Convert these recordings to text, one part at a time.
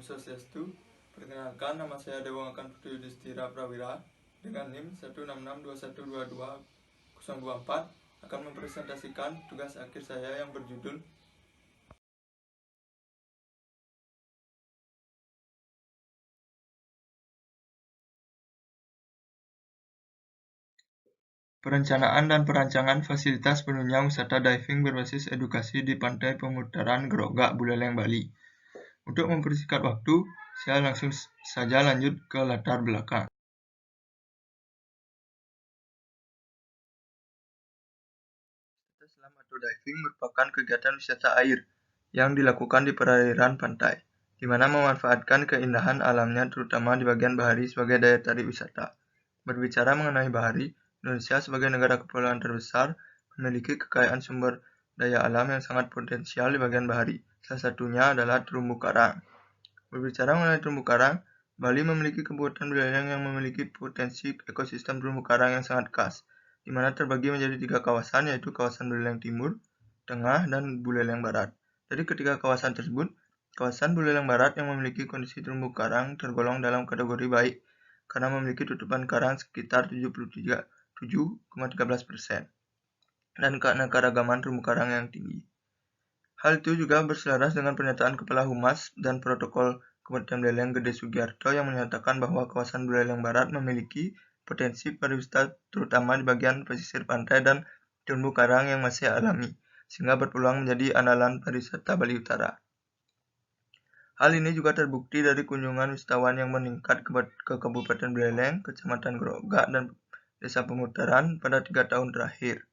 Swastiastu. Perkenalkan, nama saya Dewangakan Putu Yudhistira Prawira dengan NIM 1662122-024 akan mempresentasikan tugas akhir saya yang berjudul Perencanaan dan Perancangan Fasilitas Penunjang Wisata Diving berbasis edukasi di Pantai Pemutaran Grogak, Buleleng, Bali. Untuk mempersingkat waktu, saya langsung saja lanjut ke latar belakang. Selam atau diving merupakan kegiatan wisata air yang dilakukan di perairan pantai, di mana memanfaatkan keindahan alamnya terutama di bagian bahari sebagai daya tarik wisata. Berbicara mengenai bahari, Indonesia sebagai negara kepulauan terbesar memiliki kekayaan sumber daya alam yang sangat potensial di bagian bahari. Salah satunya adalah terumbu karang. Berbicara mengenai terumbu karang, Bali memiliki Kabupaten Buleleng yang memiliki potensi ekosistem terumbu karang yang sangat khas, di mana terbagi menjadi 3 kawasan, yaitu kawasan Buleleng Timur, Tengah, dan Buleleng Barat. Dari ketiga kawasan tersebut, kawasan Buleleng Barat yang memiliki kondisi terumbu karang tergolong dalam kategori baik, karena memiliki tutupan karang sekitar 77,13% dan keanekaragaman terumbu karang yang tinggi. Hal itu juga berselaras dengan pernyataan Kepala Humas dan Protokol Kabupaten Buleleng Gede Sugiarto yang menyatakan bahwa kawasan Buleleng Barat memiliki potensi pariwisata terutama di bagian pesisir pantai dan terumbu karang yang masih alami, sehingga berpeluang menjadi andalan pariwisata Bali Utara. Hal ini juga terbukti dari kunjungan wisatawan yang meningkat ke Kabupaten Buleleng, Kecamatan Grogak, dan Desa Pemutaran pada 3 tahun terakhir.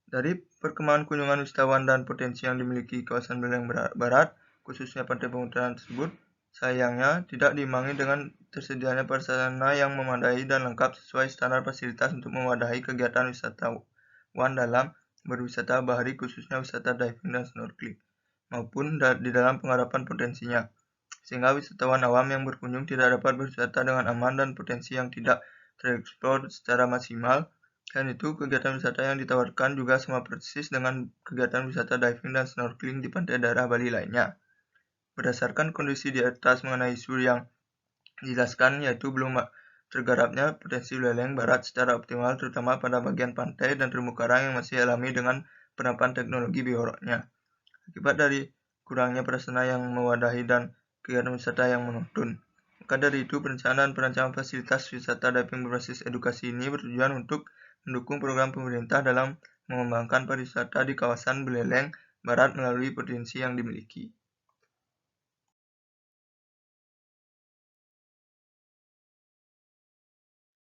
Dari perkembangan kunjungan wisatawan dan potensi yang dimiliki kawasan Buleleng Barat, khususnya Pantai Pemutaran tersebut, sayangnya tidak diimbangi dengan tersedianya prasarana yang memadai dan lengkap sesuai standar fasilitas untuk mewadahi kegiatan wisatawan dalam berwisata bahari, khususnya wisata diving dan snorkeling, maupun di dalam penggarapan potensinya, sehingga wisatawan awam yang berkunjung tidak dapat berwisata dengan aman dan potensi yang tidak tereksplor secara maksimal. Selain itu, kegiatan wisata yang ditawarkan juga sama persis dengan kegiatan wisata diving dan snorkeling di pantai daerah Bali lainnya. Berdasarkan kondisi di atas mengenai isu yang dijelaskan, yaitu belum tergarapnya potensi Buleleng Barat secara optimal, terutama pada bagian pantai dan terumbu karang yang masih alami dengan penerapan teknologi bioroknya. Akibat dari kurangnya prasarana yang mewadahi dan kegiatan wisata yang monoton. Maka dari itu, perencanaan dan perancangan fasilitas wisata diving berbasis edukasi ini bertujuan untuk mendukung program pemerintah dalam mengembangkan pariwisata di kawasan Buleleng Barat melalui potensi yang dimiliki.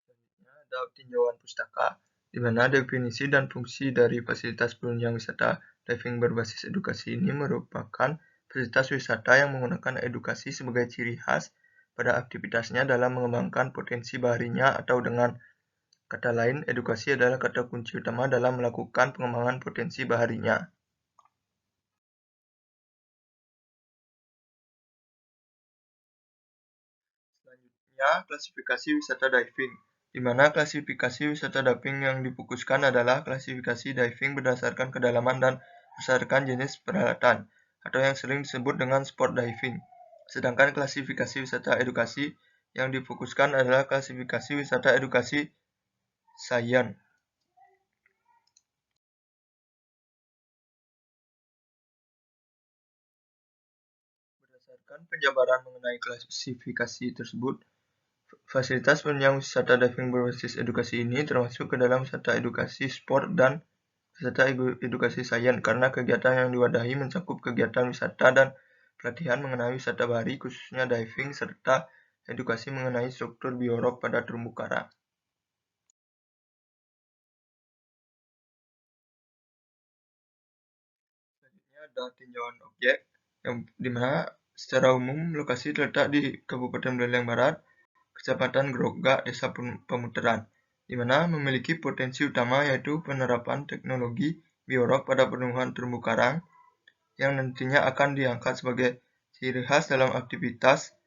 Selanjutnya ada tinjauan pustaka, di mana definisi dan fungsi dari fasilitas penunjang wisata diving berbasis edukasi ini merupakan fasilitas wisata yang menggunakan edukasi sebagai ciri khas pada aktivitasnya dalam mengembangkan potensi baharinya, atau dengan kata lain, edukasi adalah kata kunci utama dalam melakukan pengembangan potensi baharinya. Selanjutnya, klasifikasi wisata diving, di mana klasifikasi wisata diving yang difokuskan adalah klasifikasi diving berdasarkan kedalaman dan berdasarkan jenis peralatan, atau yang sering disebut dengan sport diving. Sedangkan klasifikasi wisata edukasi yang difokuskan adalah klasifikasi wisata edukasi science. Berdasarkan penjabaran mengenai klasifikasi tersebut, fasilitas penunjang wisata diving berbasis edukasi ini termasuk ke dalam wisata edukasi sport dan wisata edukasi sains, karena kegiatan yang diwadahi mencakup kegiatan wisata dan pelatihan mengenai wisata bahari, khususnya diving, serta edukasi mengenai struktur biorok pada terumbu karang. Selanjutnya ada tinjauan objek, yang dimana secara umum lokasi terletak di Kabupaten Buleleng Barat, Kecamatan Grogak, Desa Pemutaran, di mana memiliki potensi utama yaitu penerapan teknologi biorok pada penemuan terumbu karang yang nantinya akan diangkat sebagai ciri khas dalam aktivitas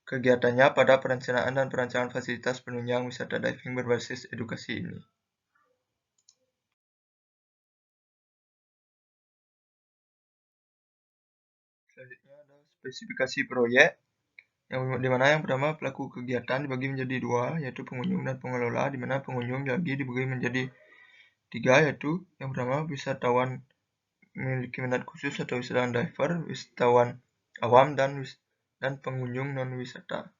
kegiatannya pada perencanaan dan perancangan fasilitas penunjang wisata diving berbasis edukasi ini. Selanjutnya ada spesifikasi proyek, di mana yang pertama pelaku kegiatan dibagi menjadi dua, yaitu pengunjung dan pengelola, di mana pengunjung lagi dibagi menjadi tiga, yaitu yang pertama wisatawan memiliki minat khusus atau wisatawan diver, wisatawan awam, dan pengunjung non-wisata.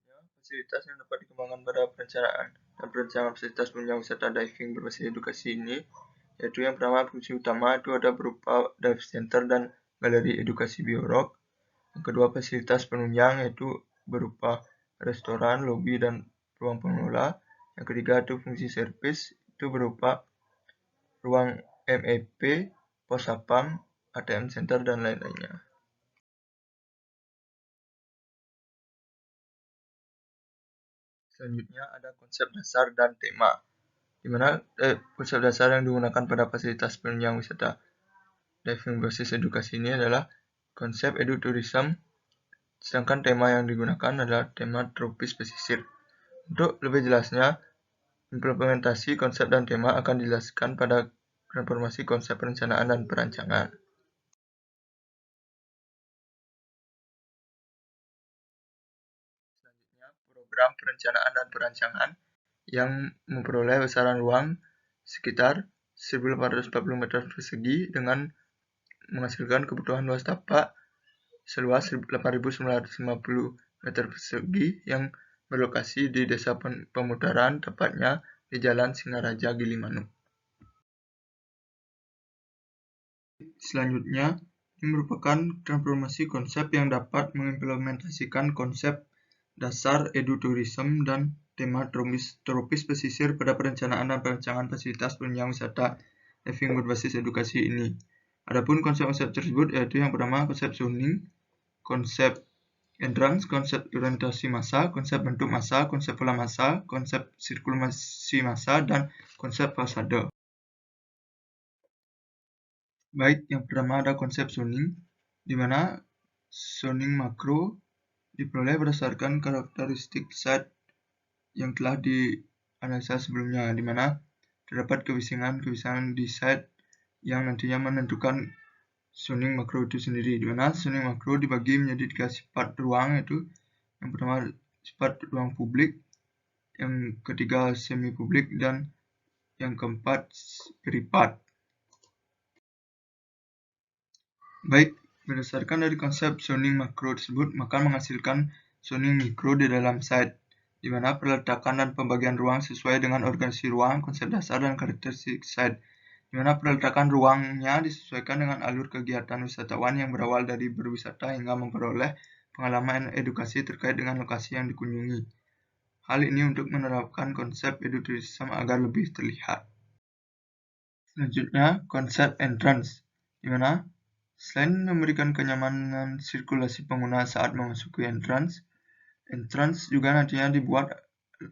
Selanjutnya, fasilitas yang dapat dikembangkan pada perencanaan dan perencanaan fasilitas penunjang wisata diving berbasis edukasi ini, yaitu yang pertama fungsi utama itu ada berupa dive center dan galeri edukasi biorog. Yang kedua, fasilitas penunjang yaitu berupa restoran, lobi, dan ruang pengelola. Yang ketiga itu fungsi servis, itu berupa ruang MEP, pos sapam, ATM center, dan lain-lainnya. Selanjutnya ada konsep dasar dan tema, di mana konsep dasar yang digunakan pada fasilitas penunjang wisata diving berbasis edukasi ini adalah konsep edutourism, sedangkan tema yang digunakan adalah tema tropis pesisir. Untuk lebih jelasnya, implementasi konsep dan tema akan dijelaskan pada transformasi konsep perencanaan dan perancangan. Selanjutnya, program perencanaan dan perancangan yang memperoleh besaran ruang sekitar 1.840 meter persegi dengan menghasilkan kebutuhan luas tapak seluas 8.950 meter persegi yang berlokasi di Desa Pemutaran, tepatnya di Jalan Singaraja, Gilimanuk. Selanjutnya, ini merupakan transformasi konsep yang dapat mengimplementasikan konsep dasar edutourism dan tema tropis pesisir pada perencanaan dan perancangan fasilitas penunjang wisata diving berbasis edukasi ini. Adapun konsep-konsep tersebut yaitu yang pertama konsep zoning, konsep entrance, konsep orientasi massa, konsep bentuk massa, konsep pola massa, konsep sirkulasi massa, dan konsep fasade. Baik, yang pertama ada konsep zoning, di mana zoning makro diperoleh berdasarkan karakteristik site yang telah dianalisa sebelumnya, di mana terdapat kebisingan di site yang nantinya menentukan zoning makro itu sendiri, di mana zoning makro dibagi menjadi 3 sifat ruang, yaitu yang pertama sifat ruang publik, yang ketiga semi publik, dan yang keempat privat. Baik, berdasarkan dari konsep zoning makro tersebut, maka menghasilkan zoning mikro di dalam site, di mana peletakan dan pembagian ruang sesuai dengan organisasi ruang, konsep dasar, dan karakteristik site, di mana peletakan ruangnya disesuaikan dengan alur kegiatan wisatawan yang berawal dari berwisata hingga memperoleh pengalaman edukasi terkait dengan lokasi yang dikunjungi. Hal ini untuk menerapkan konsep edutourism agar lebih terlihat. Selanjutnya, konsep entrance, di mana selain memberikan kenyamanan sirkulasi pengguna saat memasuki entrance juga nantinya dibuat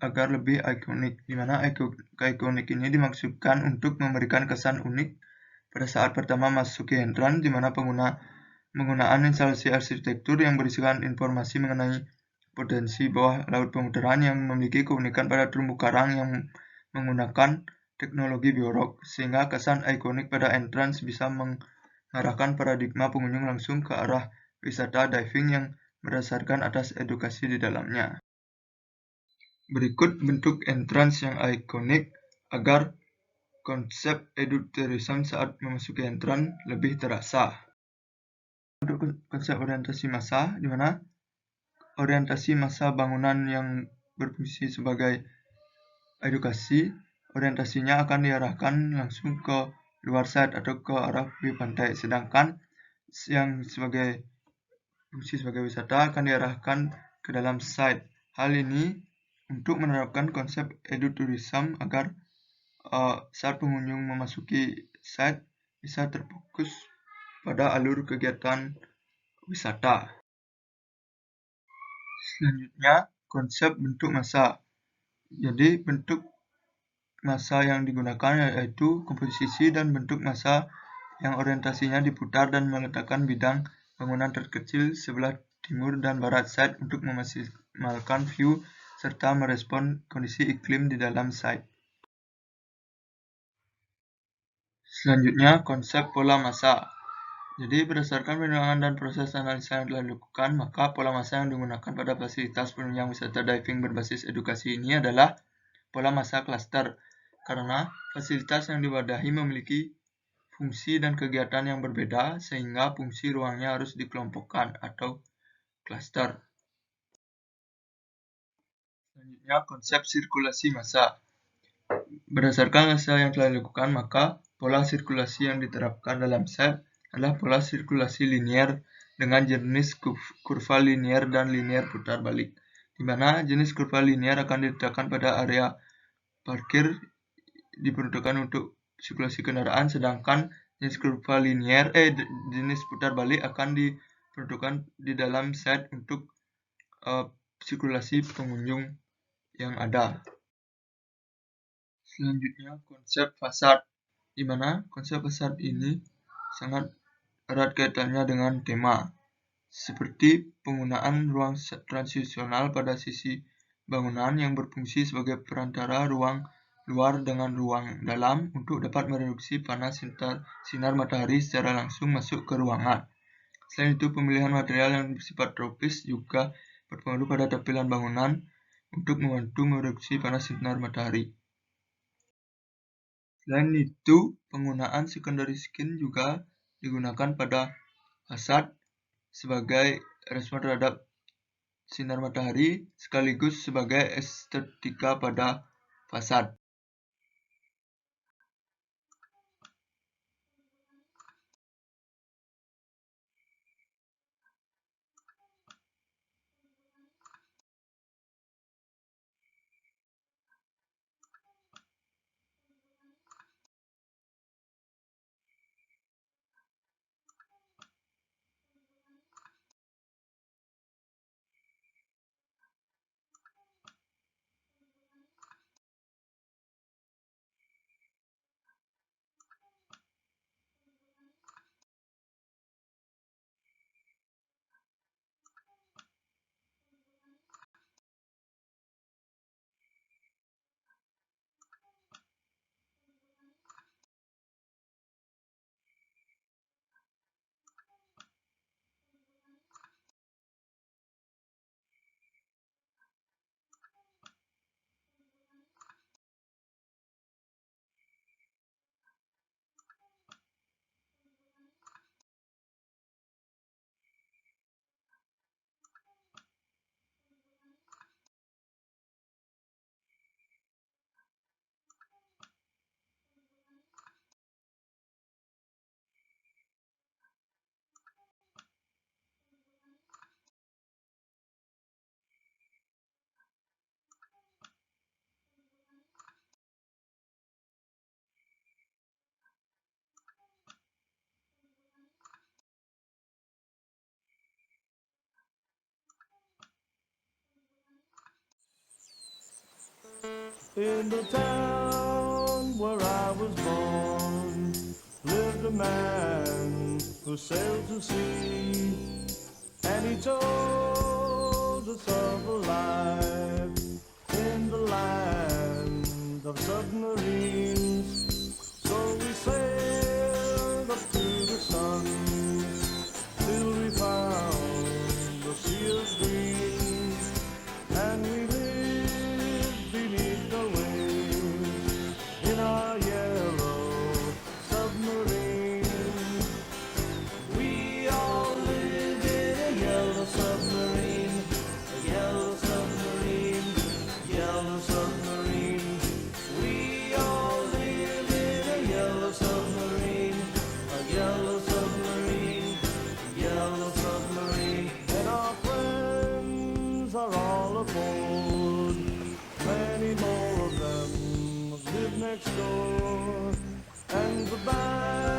agar lebih ikonik, di mana ikonik ini dimaksudkan untuk memberikan kesan unik pada saat pertama masuki entrance, di mana penggunaan instalasi arsitektur yang berisikan informasi mengenai potensi bawah laut Pemutaran yang memiliki keunikan pada terumbu karang yang menggunakan teknologi biorog, sehingga kesan ikonik pada entrance bisa mengarahkan paradigma pengunjung langsung ke arah wisata diving yang berdasarkan atas edukasi di dalamnya. Berikut bentuk entrance yang ikonik agar konsep edutourism saat memasuki entrance lebih terasa. Untuk konsep orientasi massa, di mana orientasi massa bangunan yang berfungsi sebagai edukasi, orientasinya akan diarahkan langsung ke luar site atau ke arah tepi pantai, sedangkan yang sebagai fungsi sebagai wisata akan diarahkan ke dalam site. Hal ini untuk menerapkan konsep edutourism agar saat pengunjung memasuki site bisa terfokus pada alur kegiatan wisata. Selanjutnya, konsep bentuk massa. Jadi, bentuk massa yang digunakan yaitu komposisi dan bentuk massa yang orientasinya diputar dan meletakkan bidang bangunan terkecil sebelah timur dan barat site untuk memaksimalkan view serta merespon kondisi iklim di dalam site. Selanjutnya, konsep pola massa. Jadi, berdasarkan penilaian dan proses analisa yang telah dilakukan, maka pola massa yang digunakan pada fasilitas penunjang wisata diving berbasis edukasi ini adalah pola massa klaster, karena fasilitas yang diwadahi memiliki fungsi dan kegiatan yang berbeda, sehingga fungsi ruangnya harus dikelompokkan atau klaster. Selanjutnya, konsep sirkulasi massa. Berdasarkan massa yang telah dilakukan, maka pola sirkulasi yang diterapkan dalam SEP adalah pola sirkulasi linier dengan jenis kurva linier dan linier putar balik, di mana jenis kurva linier akan diletakkan pada area parkir diperuntukkan untuk sirkulasi kendaraan, sedangkan jenis kurva jenis putar balik akan diperuntukkan di dalam set untuk sirkulasi pengunjung yang ada. Selanjutnya, konsep fasad, di mana konsep fasad ini sangat erat kaitannya dengan tema, seperti penggunaan ruang transisional pada sisi bangunan yang berfungsi sebagai perantara ruang luar dengan ruang dalam untuk dapat mereduksi panas sinar matahari secara langsung masuk ke ruangan. Selain itu, pemilihan material yang bersifat tropis juga berpengaruh pada tampilan bangunan untuk membantu mereduksi panas sinar matahari. Selain itu, penggunaan secondary skin juga digunakan pada fasad sebagai respon terhadap sinar matahari sekaligus sebagai estetika pada fasad. In the town where I was born lived a man who sailed to sea, and he told us of a life in the land of submarines. So we sailed up to the sun till we found the sea of green, and we lived beneath the waves in our yellow submarine. We all live in a yellow submarine, a yellow submarine, yellow submarine. We all live in a yellow submarine, a yellow submarine, yellow submarine. And our friends are all aboard, many more of them live next door, and the band